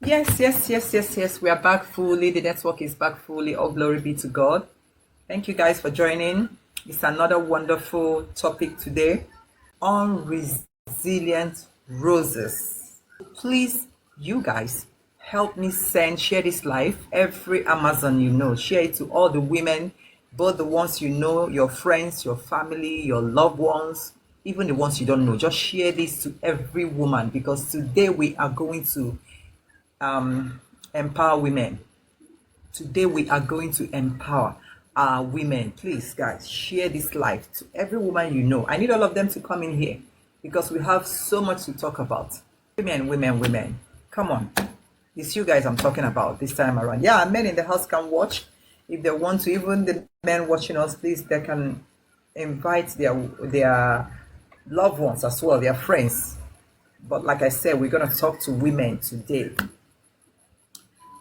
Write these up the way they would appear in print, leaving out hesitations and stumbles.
Yes. We are back fully. The network is back fully. All glory be to God. Thank you guys for joining. It's another wonderful topic today on resilient roses. Please, you guys, help me share this live. Every Amazon you know, share it to all the women, both the ones you know, your friends, your family, your loved ones, even the ones you don't know. Just share this to every woman because today we are going to empower women. Today we are going to empower our women. Please, guys, share this live to every woman you know. I need all of them to come in here because we have so much to talk about. Women. Come on. It's you guys I'm talking about this time around. Yeah, men in the house can watch. If they want to, even the men watching us, please, they can invite their loved ones as well, their friends. But like I said, we're going to talk to women today.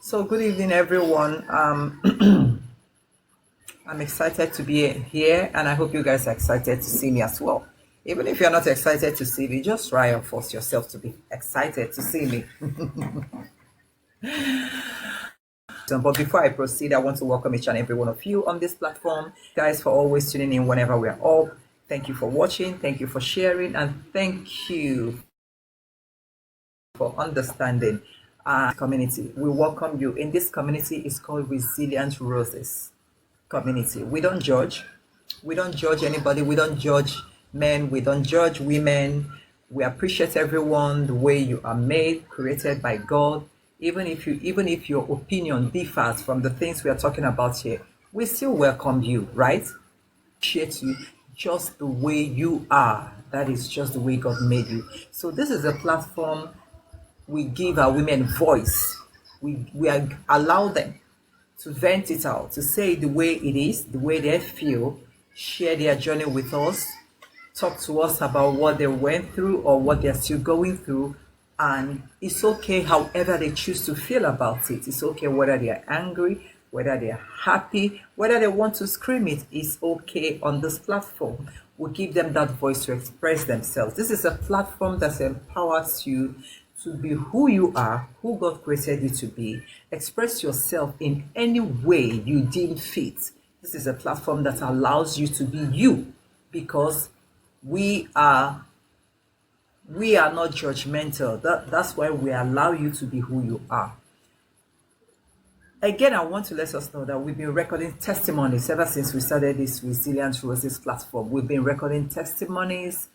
So good evening, everyone. I'm excited to be here, and I hope you guys are excited to see me as well. Even if you're not excited to see me, just try and force yourself to be excited to see me. But before I proceed, I want to welcome each and every one of you on this platform. Guys, for always tuning in whenever we're up. Thank you for watching. Thank you for sharing. And thank you for understanding our community. We welcome you. In this community, it's called Resilient Roses Community. We don't judge. We don't judge anybody. We don't judge men. We don't judge women. We appreciate everyone the way you are made, created by God. Even if your opinion differs from the things we are talking about here, we still welcome you, right? Appreciate you just the way you are. That is just the way God made you. So this is a platform we give our women voice. We allow them to vent it out, to say it the way it is, the way they feel, share their journey with us, talk to us about what they went through or what they're still going through. And it's okay however they choose to feel about it. It's okay whether they're angry, whether they're happy, whether they want to scream it. It's okay on this platform. We give them that voice to express themselves. This is a platform that empowers you to be who you are, who God created you to be. Express yourself in any way you deem fit. This is a platform that allows you to be you because we are not judgmental. That's why we allow you to be who you are. Again, I want to let us know that we've been recording testimonies ever since we started this Resilient Roses platform. We've been recording testimonies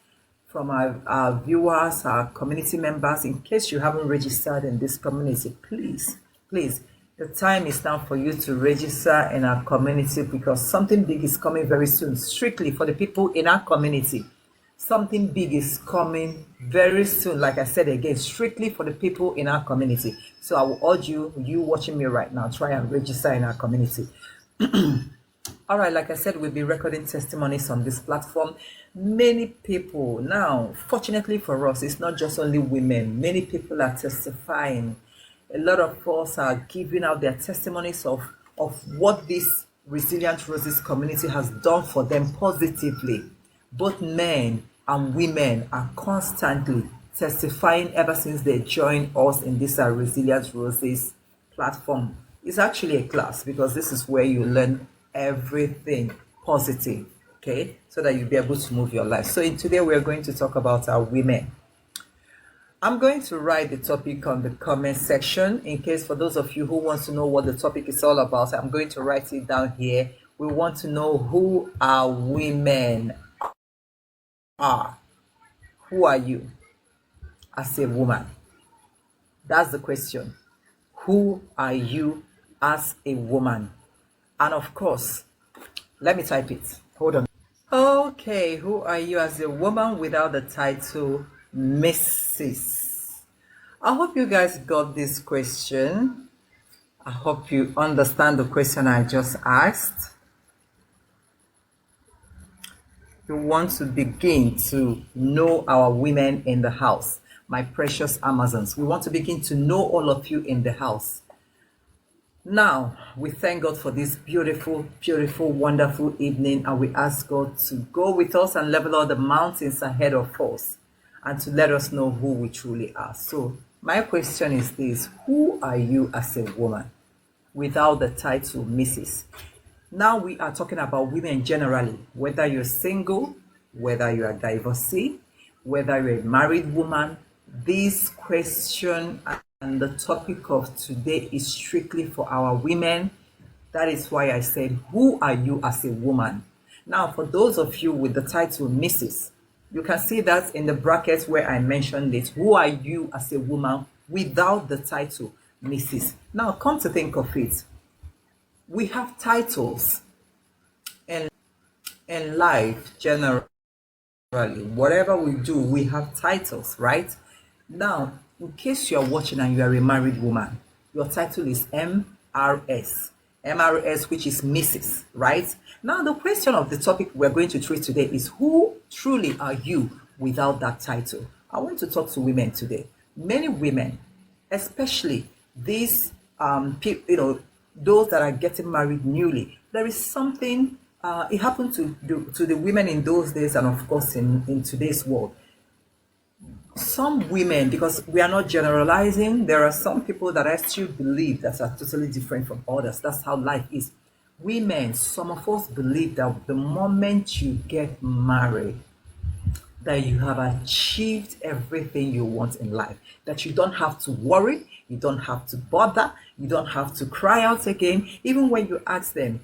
from our viewers, our community members. In case you haven't registered in this community, please, the time is now for you to register in our community because something big is coming very soon, strictly for the people in our community. Something big is coming very soon, like I said again, strictly for the people in our community. So I will urge you watching me right now, try and register in our community. All right, like I said, we'll be recording testimonies on this platform. Many people now, fortunately for us, it's not just only women. Many people are testifying. A lot of us are giving out their testimonies of what this Resilient Roses community has done for them positively. Both men and women are constantly testifying ever since they joined us in this Resilient Roses platform. It's actually a class because this is where you learn everything positive, okay, so that you'll be able to move your life. So today we're going to talk about our women. I'm going to write the topic on the comment section in case for those of you who want to know what the topic is all about. I'm going to write it down here. We want to know who our women are. Who are you as a woman? That's the question. Who are you as a woman? And of course, let me type it. Hold on. Okay, who are you as a woman without the title Mrs.? I hope you guys got this question. I hope you understand the question I just asked. We want to begin to know our women in the house, my precious Amazons. We want to begin to know all of you in the house. Now, we thank God for this beautiful, wonderful evening, and we ask God to go with us and level all the mountains ahead of us and to let us know who we truly are. So, my question is this: who who are you as a woman without the title Mrs.? Now we are talking about women generally, whether you're single, whether you're a divorcee, whether you're a married woman. This question and the topic of today is strictly for our women. That is why I said, who are you as a woman? Now, for those of you with the title Mrs., you can see that in the brackets where I mentioned it. Who are you as a woman without the title Mrs.? Now, come to think of it, we have titles in life generally. Whatever we do, we have titles, right? Now, in case you're watching and you are a married woman, your title is MRS, which is Mrs., right? Now, the question of the topic we're going to treat today is, who truly are you without that title? I want to talk to women today. Many women, especially these people, those that are getting married newly, there is something. It happened to the women in those days, and of course in today's world. Some women, because we are not generalizing, there are some people that I still believe that are totally different from others. That's how life is. Women, some of us believe that the moment you get married, that you have achieved everything you want in life, that you don't have to worry, you don't have to bother, you don't have to cry out again. Even when you ask them,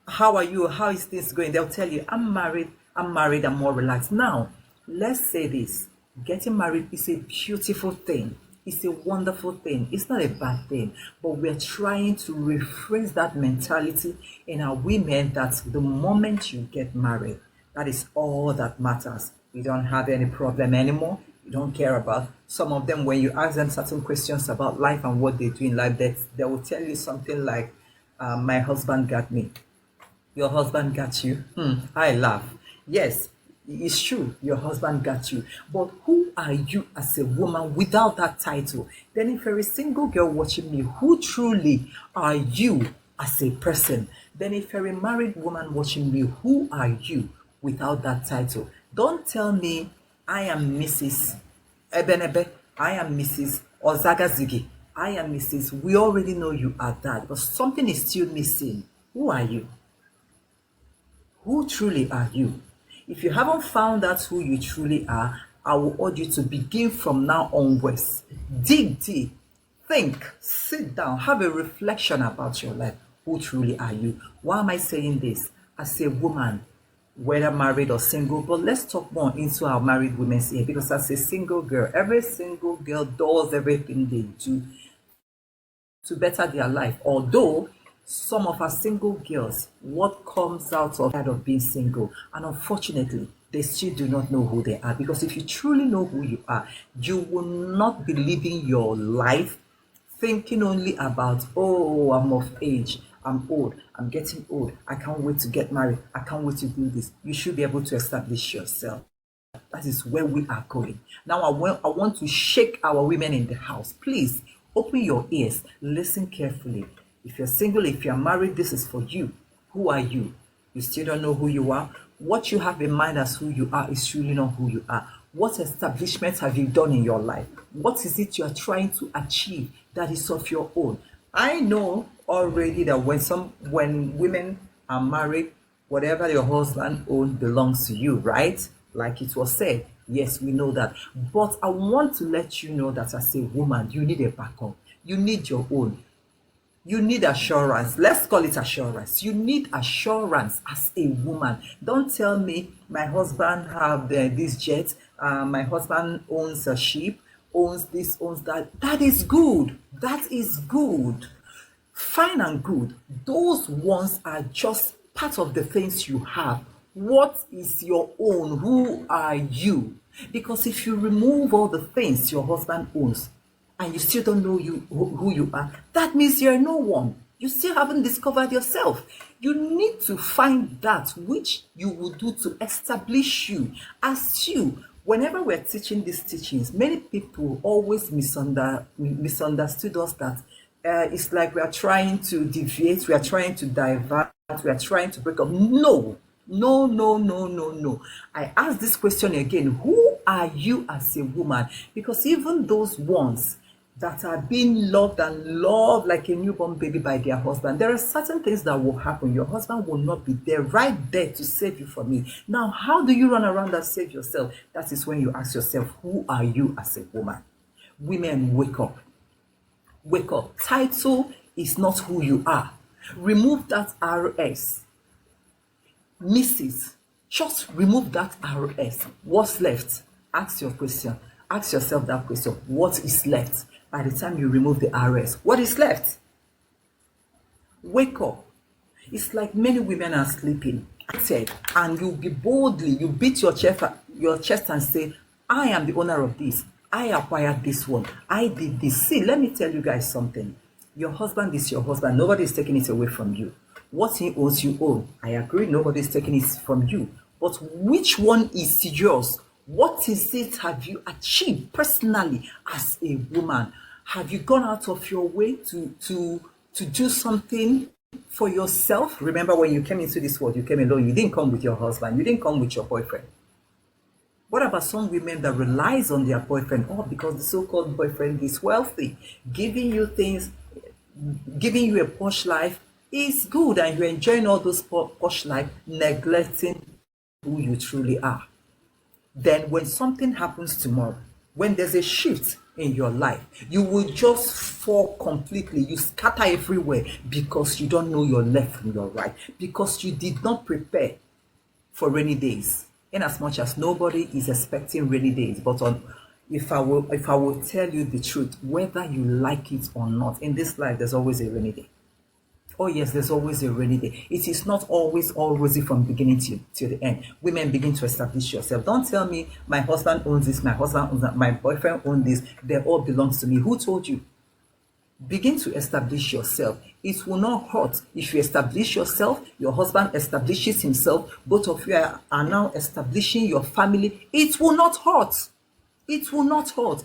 how are you, how is this going, they'll tell you, I'm married, I'm more relaxed. Now, let's say this: getting married is a beautiful thing, it's a wonderful thing, it's not a bad thing, but we're trying to rephrase that mentality in our women, that the moment you get married, that is all that matters. You don't have any problem anymore. You don't care about. Some of them, when you ask them certain questions about life and what they do in life, they will tell you something like, my husband got me. Your husband got you. I laugh. Yes, it's true, your husband got you. But who are you as a woman without that title? Then if you're a single girl watching me, who truly are you as a person? Then if you're a married woman watching me, who are you without that title? Don't tell me, I am Mrs. Ebenebe, I am Mrs. Ozagazigi, I am Mrs. We already know you are that, but something is still missing. Who are you? Who truly are you? If you haven't found out who you truly are, I will urge you to begin from now onwards. Dig deep, think, sit down, have a reflection about your life. Who truly are you? Why am I saying this? As a woman, whether married or single, but let's talk more into our married women here, because as a single girl, every single girl does everything they do to better their life. Although some of our single girls, what comes out of being single, and unfortunately, they still do not know who they are. Because if you truly know who you are, you will not be living your life thinking only about, oh, I'm of age, I'm old, I'm getting old, I can't wait to get married, I can't wait to do this. You should be able to establish yourself. That is where we are going. Now, I want to shake our women in the house. Please open your ears, listen carefully. If you're single, if you're married, this is for you. Who are you? You still don't know who you are? What you have in mind as who you are is truly not who you are. What establishments have you done in your life? What is it you are trying to achieve that is of your own? I know already that when women are married, whatever your husband owns belongs to you, right? Like it was said. Yes, we know that. But I want to let you know that as a woman, you need a backup. You need your own. You need assurance. Let's call it assurance. You need assurance as a woman. Don't tell me my husband have this jet, my husband owns a ship, owns this, owns that. That is good. That is good. Fine and good. Those ones are just part of the things you have. What is your own? Who are you? Because if you remove all the things your husband owns, and you still don't know who you are, that means you're no one. You still haven't discovered yourself. You need to find that which you will do to establish you as you. Whenever we're teaching these teachings, many people always misunderstood us that it's like we are trying to deviate, we are trying to divert, we are trying to break up. No. I ask this question again: who are you as a woman? Because even those ones, that are being loved and loved like a newborn baby by their husband, there are certain things that will happen. Your husband will not be there, right there to save you from it. Now, how do you run around and save yourself? That is when you ask yourself, who are you as a woman? Women, wake up. Wake up. Title is not who you are. Remove that RS. Mrs. Just remove that RS. What's left? Ask your question. Ask yourself that question. What is left? By the time you remove the RS, what is left? Wake up. It's like many women are sleeping. And you be boldly, you beat your chest and say, I am the owner of this. I acquired this one. I did this. See, let me tell you guys something. Your husband is your husband. Nobody is taking it away from you. What he owes, you own. I agree, nobody is taking it from you. But which one is yours? What is it have you achieved personally as a woman? Have you gone out of your way to do something for yourself? Remember, when you came into this world, you came alone. You didn't come with your husband. You didn't come with your boyfriend. What about some women that relies on their boyfriend? Oh, because the so-called boyfriend is wealthy, giving you things, giving you a posh life is good, and you're enjoying all those posh life, neglecting who you truly are. Then when something happens tomorrow, when there's a shift in your life, you will just fall completely. You scatter everywhere because you don't know your left from your right, because you did not prepare for rainy days. In as much as nobody is expecting rainy days, but if I will tell you the truth, whether you like it or not, in this life there's always a rainy day. Oh yes, there's always a rainy day. It is not always all rosy from beginning to the end. Women, begin to establish yourself. Don't tell me my husband owns this, my husband owns that, my boyfriend owns this. They all belongs to me. Who told you? Begin to establish yourself. It will not hurt if you establish yourself. Your husband establishes himself. Both of you are now establishing your family. It will not hurt. It will not hurt.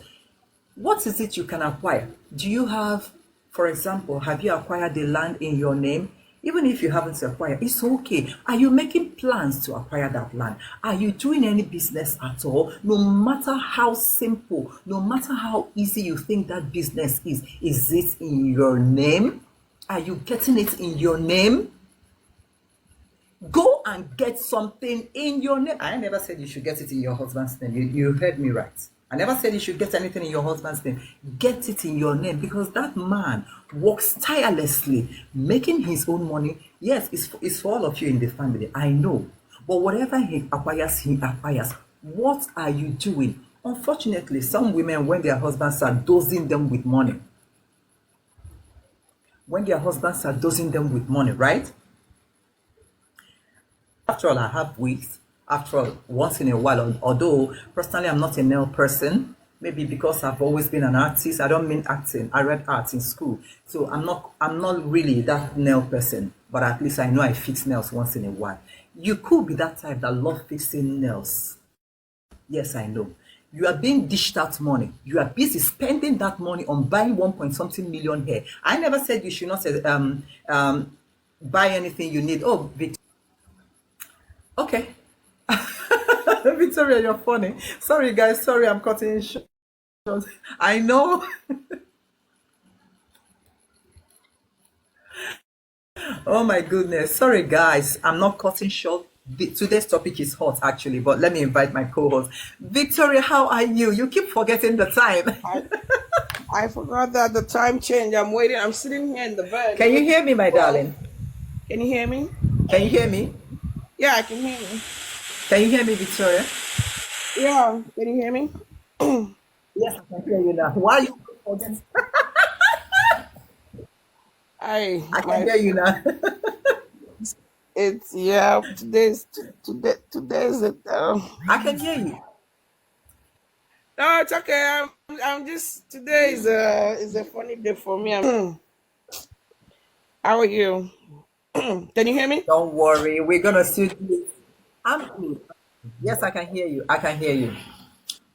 What is it you can acquire? Do you have, for example, have you acquired the land in your name? Even if you haven't acquired, it's okay. Are you making plans to acquire that land? Are you doing any business at all? No matter how simple, no matter how easy you think that business is it in your name? Are you getting it in your name? Go and get something in your name. I never said you should get it in your husband's name. You heard me right. I never said you should get anything in your husband's name. Get it in your name, because that man works tirelessly, making his own money. Yes, it's for all of you in the family. I know. But whatever he acquires, he acquires. What are you doing? Unfortunately, some women, when their husbands are dosing them with money, right? After all, I have wigs. After all, once in a while, although personally I'm not a nail person, maybe because I've always been an artist. I don't mean acting. I read art in school, so I'm not really that nail person. But at least I know I fix nails once in a while. You could be that type that love fixing nails. Yes, I know. You are being dished out money. You are busy spending that money on buying 1 point something million hair. I never said you should not buy anything you need. Oh, Victor. Okay. Victoria, you're funny. Sorry, guys. Sorry, I'm cutting short. I know. Oh my goodness. Sorry, guys. I'm not cutting short. Today's topic is hot, actually, but let me invite my co-host. Victoria, how are you? You keep forgetting the time. I forgot that the time changed. I'm waiting. I'm sitting here in the bed. Can you hear me, my darling? Can you hear me? Can you hear me? Yeah, I can hear you. Can you hear me, Victoria? Yeah, can you hear me? Yes, I can hear you now. Why are you forgetting? I can hear you now. It's today's I can hear you. No, it's okay. I'm just today is a funny day for me. How are you? Can you hear me? Don't worry. We're gonna still do it. I'm good. Yes, I can hear you. I can hear you.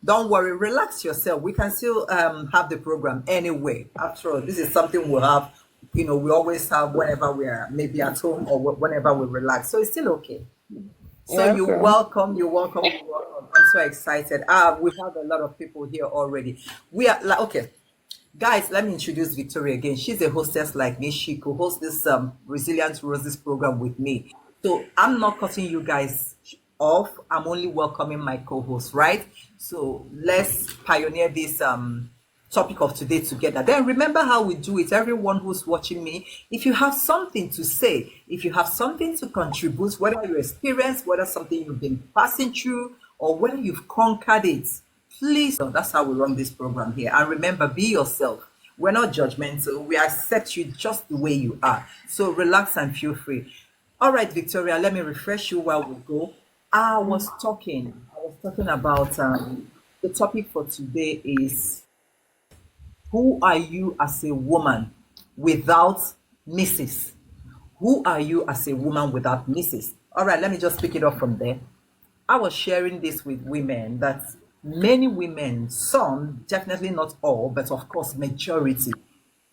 Don't worry. Relax yourself. We can still have the program anyway. After all, this is something we'll have. We always have whenever we are maybe at home or whenever we relax. So it's still okay. So Yeah, you're okay. welcome. You're welcome. You're welcome. I'm so excited. We have a lot of people here already. We are like okay. Guys, let me introduce Victoria again. She's a hostess like me. She co-hosts this Resilient Roses program with me. So I'm not cutting you guys off. I'm only welcoming my co-host, right? So let's pioneer this topic of today together. Then remember how we do it. Everyone who's watching me, if you have something to say, if you have something to contribute, whether you experience, whether something you've been passing through, or whether you've conquered it, please. That's how we run this program here. And remember, be yourself. We're not judgmental. We accept you just the way you are. So relax and feel free. All right, Victoria, let me refresh you while we go. I was talking about the topic for today is who are you as a woman without Mrs.? Who are you as a woman without Mrs.? All right, let me just pick it up from there. I was sharing this with women that many women, some, definitely not all, but of course, majority,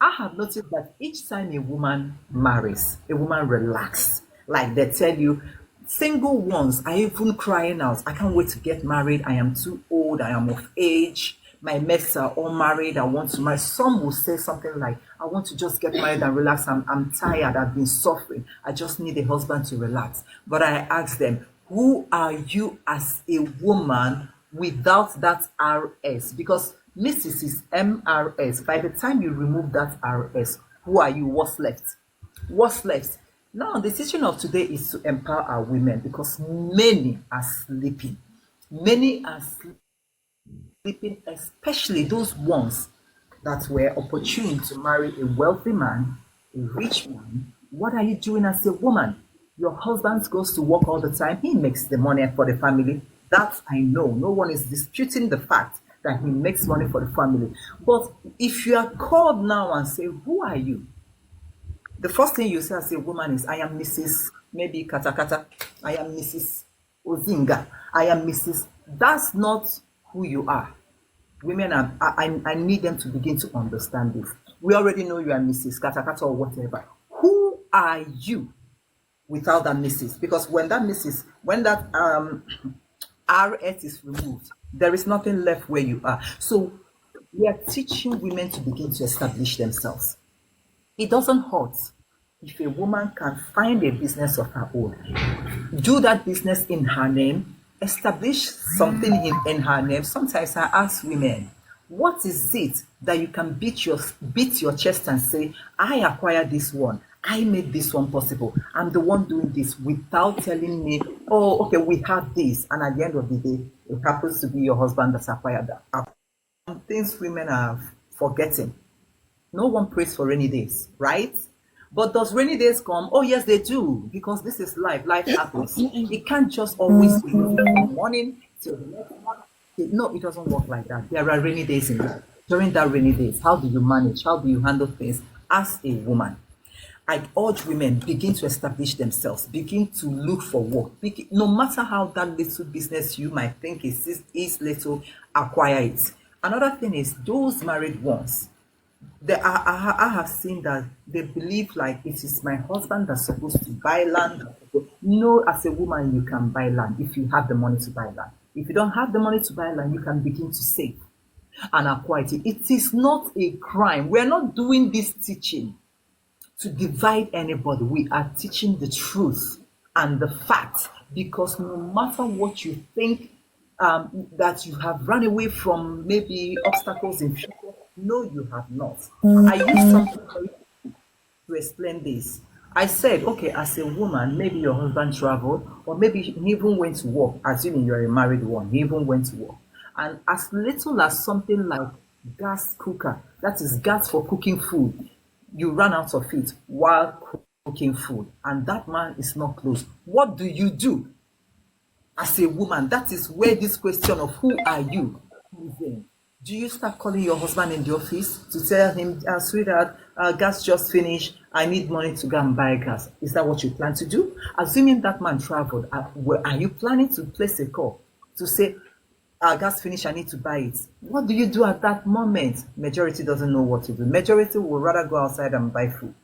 I have noticed that each time a woman marries, a woman relaxes. Like they tell you, single ones are even crying out, I can't wait to get married. I am too old. I am of age. My mates are all married. I want to marry. Some will say something like, I want to just get married and relax. I'm tired. I've been suffering. I just need a husband to relax. But I ask them, who are you as a woman without that RS? Because Mrs. is MRS. By the time you remove that RS, who are you? What's left? What's left? Now, the decision of today is to empower our women because many are sleeping. Many are sleeping, especially those ones that were opportune to marry a wealthy man, a rich man. What are you doing as a woman? Your husband goes to work all the time. He makes the money for the family. That I know. No one is disputing the fact that he makes money for the family. But if you are called now and say, who are you? The first thing you say as a woman is, I am Mrs. maybe Katakata. I am Mrs. Ozinga. I am Mrs. That's not who you are. Women, I need them to begin to understand this. We already know you are Mrs. Katakata or whatever. Who are you without that Mrs.? Because when that RS is removed, there is nothing left where you are. So we are teaching women to begin to establish themselves. It doesn't hurt if a woman can find a business of her own, do that business in her name, establish something in her name. Sometimes I ask women, what is it that you can beat your chest and say, I acquired this one, I made this one possible, I'm the one doing this, without telling me, oh, okay, we have this, and at the end of the day, it happens to be your husband that's acquired that. Some things women are forgetting. No one prays for rainy days, right? But does rainy days come? Oh, yes, they do, because this is life. Life happens. It can't just always be from the morning till the next morning. No, it doesn't work like that. There are rainy days in life. During that rainy days, how do you manage? How do you handle things as a woman? I urge women, begin to establish themselves, begin to look for work. No matter how that little business you might think is little, acquire it. Another thing is those married ones. I have seen that they believe like it is my husband that's supposed to buy land. No, as a woman, you can buy land if you have the money to buy land. If you don't have the money to buy land, you can begin to save and acquire it. It is not a crime. We're not doing this teaching to divide anybody. We are teaching the truth and the facts, because no matter what you think that you have run away from, maybe obstacles in future, no, you have not. I used something to explain this. I said, okay, as a woman, maybe your husband traveled, or maybe he even went to work, assuming you're a married one, he even went to work. And as little as something like gas cooker, that is gas for cooking food, you run out of it while cooking food, and that man is not close. What do you do as a woman? That is where this question of who are you comes in. Do you start calling your husband in the office to tell him, sweetheart, gas just finished, I need money to go and buy gas? Is that what you plan to do? Assuming that man traveled, are you planning to place a call to say, gas finished, I need to buy it? What do you do at that moment? Majority doesn't know what to do. Majority will rather go outside and buy food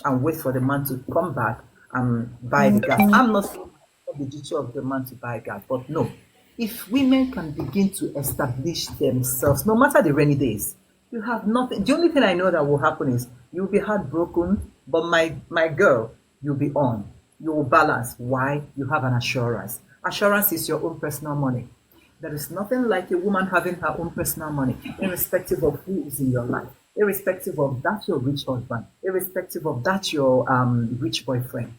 and wait for the man to come back and buy the gas. I'm not saying the duty of the man to buy gas, but no. If women can begin to establish themselves, no matter the rainy days, You have nothing. The only thing I know that will happen is you'll be heartbroken, but my girl, you'll be on. You will balance. Why? You have an assurance. Assurance is your own personal money. There is nothing like a woman having her own personal money, irrespective of who is in your life, irrespective of that your rich husband, irrespective of that your rich boyfriend.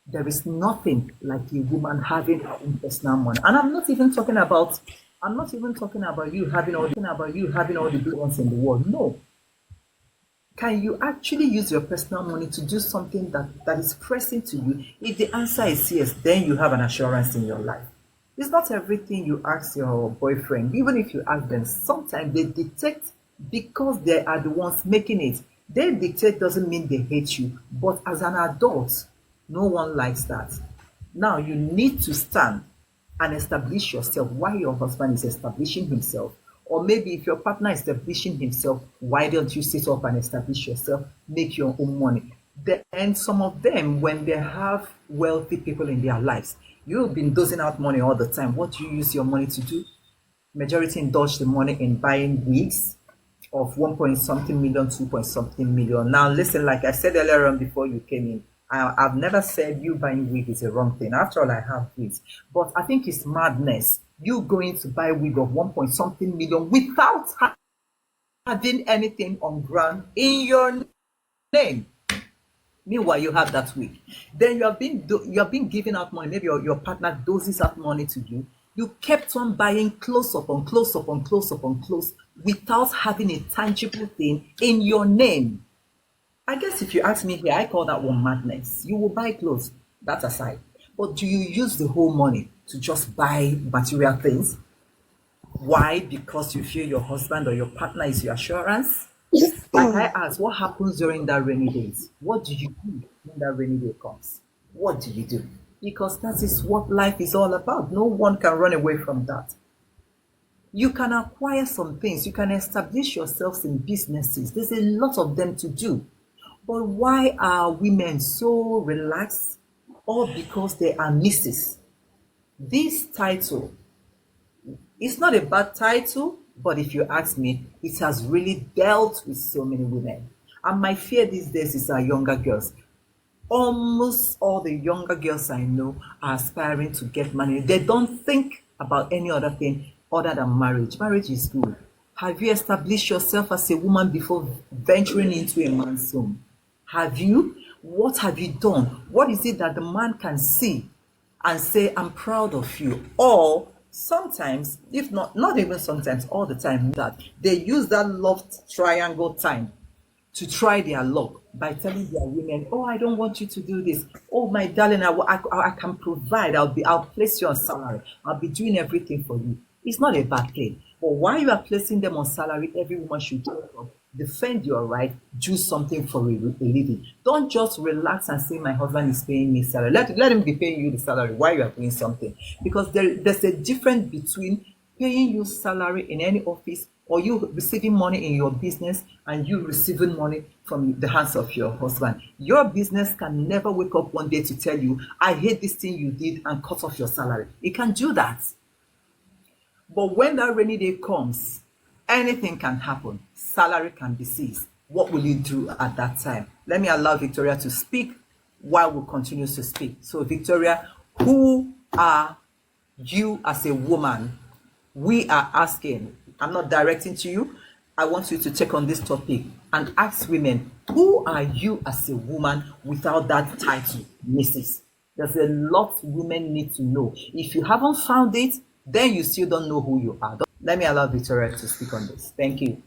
There is nothing like a woman having her own personal money. And I'm not even talking about you having all the good ones in the world. No. Can you actually use your personal money to do something that is pressing to you? If the answer is yes, then you have an assurance in your life. It's not everything you ask your boyfriend, even if you ask them, sometimes they dictate because they are the ones making it. They dictate doesn't mean they hate you, but as an adult, no one likes that. Now you need to stand and establish yourself while your husband is establishing himself. Or maybe if your partner is establishing himself, why don't you sit up and establish yourself, make your own money? And some of them, when they have wealthy people in their lives, you've been dosing out money all the time. What do you use your money to do? Majority indulge the money in buying wigs of 1 point something million, 2 point something million. Now, listen, like I said earlier on before you came in, I've never said you buying wig is a wrong thing. After all, I have wigs. But I think it's madness. You going to buy a wig of 1 point something million without having anything on ground in your name. Meanwhile, you have that wig. Then you have been giving out money. Maybe your partner doses out money to you. You kept on buying close up on close up on close up on close without having a tangible thing in your name. I guess if you ask me here, I call that one madness. You will buy clothes, that aside. But do you use the whole money to just buy material things? Why? Because you feel your husband or your partner is your assurance? Like I asked, what happens during that rainy days? What do you do when that rainy day comes? What do you do? Because that is what life is all about. No one can run away from that. You can acquire some things. You can establish yourselves in businesses. There's a lot of them to do. But why are women so relaxed? All because they are misses. This title is not a bad title, but if you ask me, it has really dealt with so many women. And my fear these days is our younger girls. Almost all the younger girls I know are aspiring to get married. They don't think about any other thing other than marriage. Marriage is good. Have you established yourself as a woman before venturing into a man's home? Have you? What have you done? What is it that the man can see and say, I'm proud of you? Or sometimes, if not even sometimes, all the time, that they use that love triangle time to try their luck by telling their women, oh, I don't want you to do this. Oh, my darling, I can provide. I'll place you on salary. I'll be doing everything for you. It's not a bad thing. But while you are placing them on salary, every woman should get up, defend your right, do something for a living. Don't just relax and say, my husband is paying me salary. Let him be paying you the salary while you are doing something. Because there's a difference between paying you salary in any office or you receiving money in your business and you receiving money from the hands of your husband. Your business can never wake up one day to tell you, I hate this thing you did and cut off your salary. It can do that. But when that rainy day comes, anything can happen. Salary can be seized. What will you do at that time? Let me allow Victoria to speak while we continue to speak. So, Victoria, who are you as a woman? We are asking. I'm not directing to you. I want you to take on this topic and ask women, who are you as a woman without that title, Mrs.? There's a lot women need to know. If you haven't found it, then you still don't know who you are. Let me allow Victoria to speak on this. Thank you.